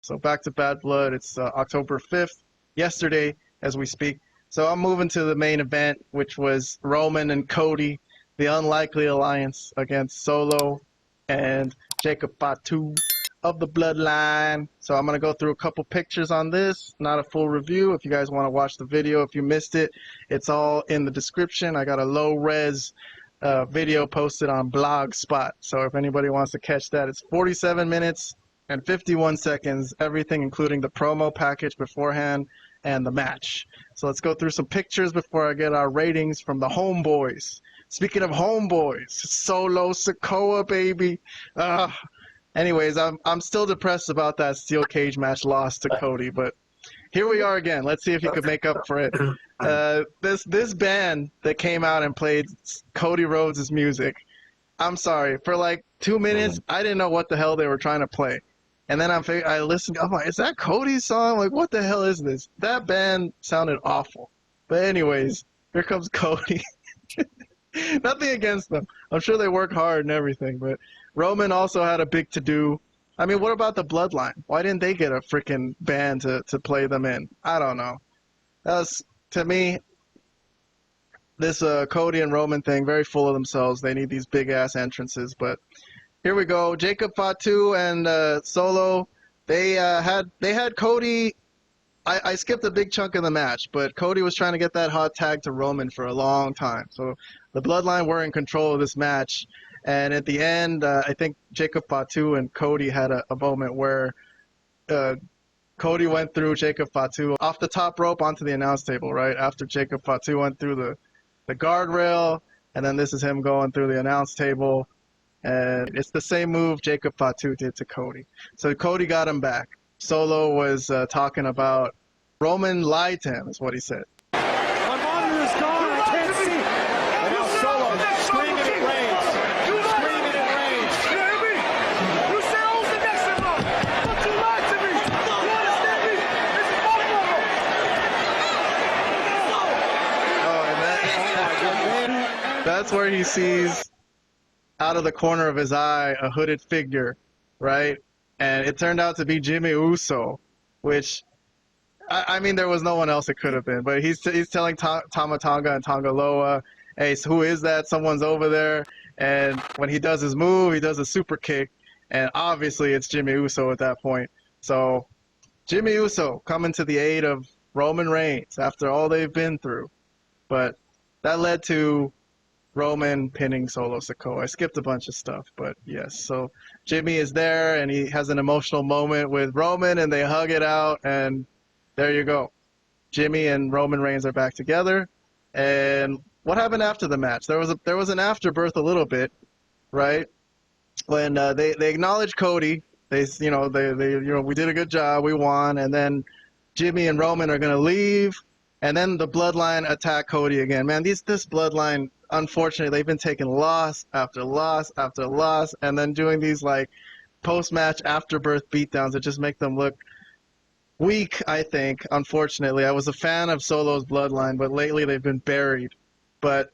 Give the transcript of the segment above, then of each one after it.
So back to Bad Blood. It's October 5th, yesterday as we speak. So I'm moving to the main event, which was Roman and Cody, the unlikely alliance against Solo and Jacob Fatu of the Bloodline. So I'm going to go through a couple pictures on this, not a full review. If you guys want to watch the video, if you missed it, it's all in the description. I got a low-res video posted on Blogspot. So if anybody wants to catch that, it's 47 minutes and 51 seconds, everything including the promo package beforehand and the match. So let's go through some pictures before I get our ratings from the homeboys. Speaking of homeboys, Solo Sikoa, baby. Anyways, I'm still depressed about that steel cage match loss to Cody, but here we are again. Let's see if he could make up for it. This band that came out and played Cody Rhodes' music, I'm sorry, for like 2 minutes, I didn't know what the hell they were trying to play. And then I listened, I'm like, is that Cody's song? Like, what the hell is this? That band sounded awful. But anyways, here comes Cody. Nothing against them. I'm sure they work hard and everything, but Roman also had a big to-do. I mean, what about the Bloodline? Why didn't they get a freaking band to play them in? I don't know. That was, to me, this Cody and Roman thing, very full of themselves. They need these big-ass entrances, but here we go. Jacob Fatu and Solo, they had Cody. I skipped a big chunk of the match, but Cody was trying to get that hot tag to Roman for a long time. So the Bloodline were in control of this match. And at the end, I think Jacob Fatu and Cody had a moment where Cody went through Jacob Fatu off the top rope onto the announce table, right? After Jacob Fatu went through the guardrail, and then this is him going through the announce table. And it's the same move Jacob Fatu did to Cody. So Cody got him back. Solo was talking about Roman lied to him, is what he said. My monitor is gone. I can't see. And now Solo screaming at Reigns. Screaming at Reigns. You hear me? You said I was the next in line. But you lied to me. You understand me? This is my fault. Oh, and that's where he sees out of the corner of his eye a hooded figure, right? And it turned out to be Jimmy Uso, which, I mean, there was no one else it could have been. But he's telling Tama Tonga and Tonga Loa, hey, so who is that? Someone's over there. And when he does his move, he does a super kick. And obviously it's Jimmy Uso at that point. So Jimmy Uso coming to the aid of Roman Reigns after all they've been through. But that led to Roman pinning Solo Sikoa. I skipped a bunch of stuff, but yes. So Jimmy is there, and he has an emotional moment with Roman, and they hug it out, and there you go. Jimmy and Roman Reigns are back together. And what happened after the match? There was an afterbirth a little bit, right? When they acknowledged Cody, they we did a good job, we won, and then Jimmy and Roman are gonna leave, and then the Bloodline attack Cody again. Man, this Bloodline, unfortunately, they've been taking loss after loss after loss, and then doing these like post-match afterbirth beatdowns that just make them look weak, I think, unfortunately. I was a fan of Solo's Bloodline, but lately they've been buried. But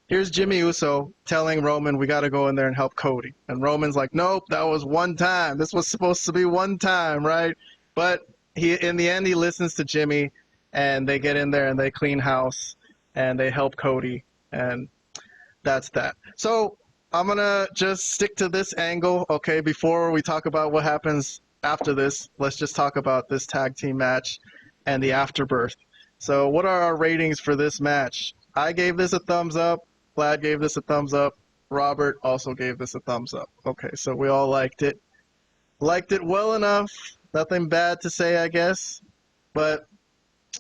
here's Jimmy Uso telling Roman, we got to go in there and help Cody. And Roman's like, nope, that was one time. This was supposed to be one time, right? But in the end, he listens to Jimmy, and they get in there and they clean house, and they help Cody, and that's that. So I'm going to just stick to this angle, okay? Before we talk about what happens after this, let's just talk about this tag team match and the afterbirth. So what are our ratings for this match? I gave this a thumbs up. Vlad gave this a thumbs up. Robert also gave this a thumbs up. Okay, so we all liked it. Liked it well enough. Nothing bad to say, I guess. But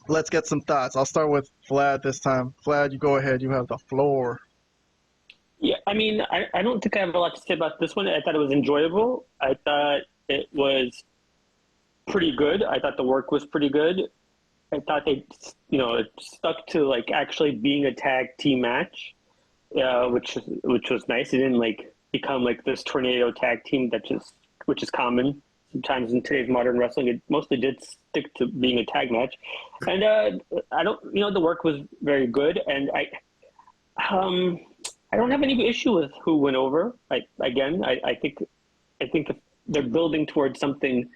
let's get some thoughts. I'll start with Vlad this time. Vlad, you go ahead. You have the floor. Yeah, I mean, I don't think I have a lot to say about this one. I thought it was enjoyable. I thought it was pretty good. I thought the work was pretty good. I thought they, it stuck to like actually being a tag team match, which was nice. It didn't like become like this tornado tag team which is common sometimes in today's modern wrestling. It mostly did stick to being a tag match, and the work was very good. And I don't have any issue with who went over. I think if they're building towards something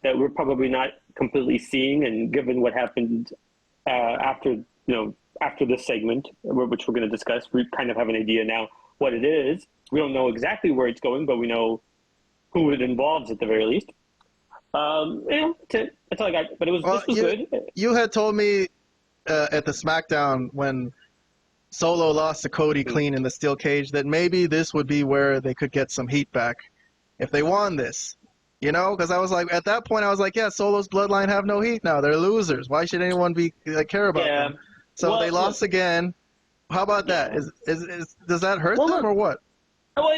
that we're probably not completely seeing, and given what happened after this segment, which we're going to discuss, we kind of have an idea now what it is. We don't know exactly where it's going, but we know who it involves at the very least. That's all I got. But this was good. You had told me at the Smackdown when Solo lost to Cody clean in the steel cage that maybe this would be where they could get some heat back if they won this. You know, because I was like, at that point, I was like, yeah, Solo's Bloodline have no heat now. They're losers. Why should anyone care about them? So they lost again. How about that? Does that hurt them or what? Well,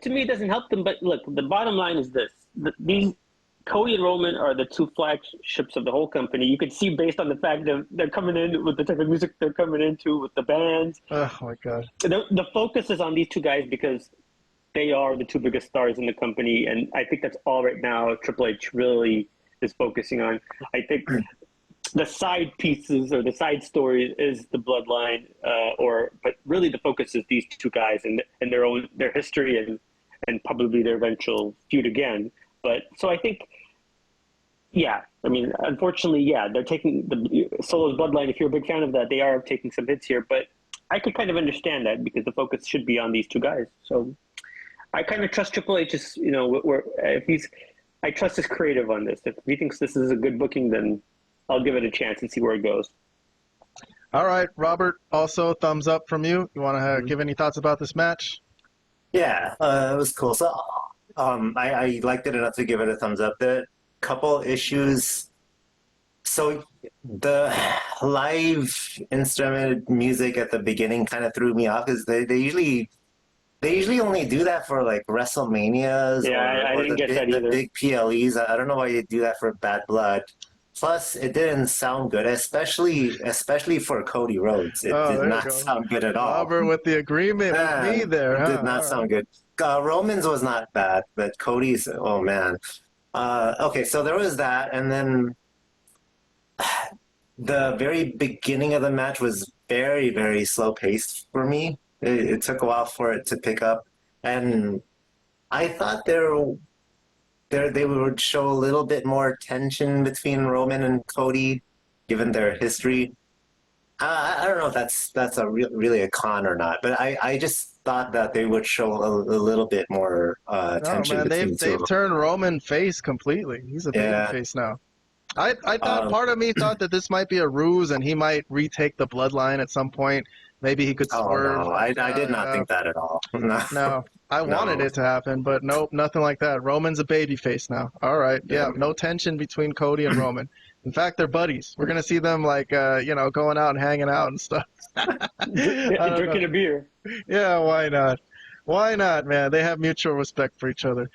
to me, it doesn't help them. But look, the bottom line is this: these Cody and Roman are the two flagships of the whole company. You can see based on the fact that they're coming in with the type of music they're coming into with the bands. Oh my God! The focus is on these two guys because they are the two biggest stars in the company, and I think that's all right now Triple H really is focusing on. I think the side pieces or the side stories is the Bloodline, but really the focus is these two guys and their history and probably their eventual feud again. But so I think, unfortunately, they're taking the Solo's Bloodline. If you're a big fan of that, they are taking some hits here, but I could kind of understand that because the focus should be on these two guys. So I kind of trust Triple H's, I trust his creative on this. If he thinks this is a good booking, then I'll give it a chance and see where it goes. All right, Robert, also thumbs up from you. You want to give any thoughts about this match? Yeah, it was cool. So I liked it enough to give it a thumbs up. The couple issues. So the live instrumented music at the beginning kind of threw me off because they usually only do that for like WrestleManias I didn't get that either. The big PLEs. I don't know why you do that for Bad Blood. Plus, it didn't sound good, especially for Cody Rhodes. It did not sound good at all. Robert with the agreement with me there. It did not sound good. Roman's was not bad, but Cody's, oh man. Okay, so there was that, and then the very beginning of the match was very, very slow paced for me. It took a while for it to pick up, and I thought they would show a little bit more tension between Roman and Cody, given their history. I don't know if that's really a con or not, but I just thought that they would show a little bit more tension between the two. They've turned Roman face completely. He's a baby face now. I thought part of me thought that this might be a ruse and he might retake the Bloodline at some point. Maybe he could swerve. Oh, no, I did not think that at all. No, I wanted it to happen, but nope, nothing like that. Roman's a baby face now. All right, no tension between Cody and Roman. In fact, they're buddies. We're gonna see them going out and hanging out and stuff. Drinking a beer. Yeah, why not? Why not, man? They have mutual respect for each other.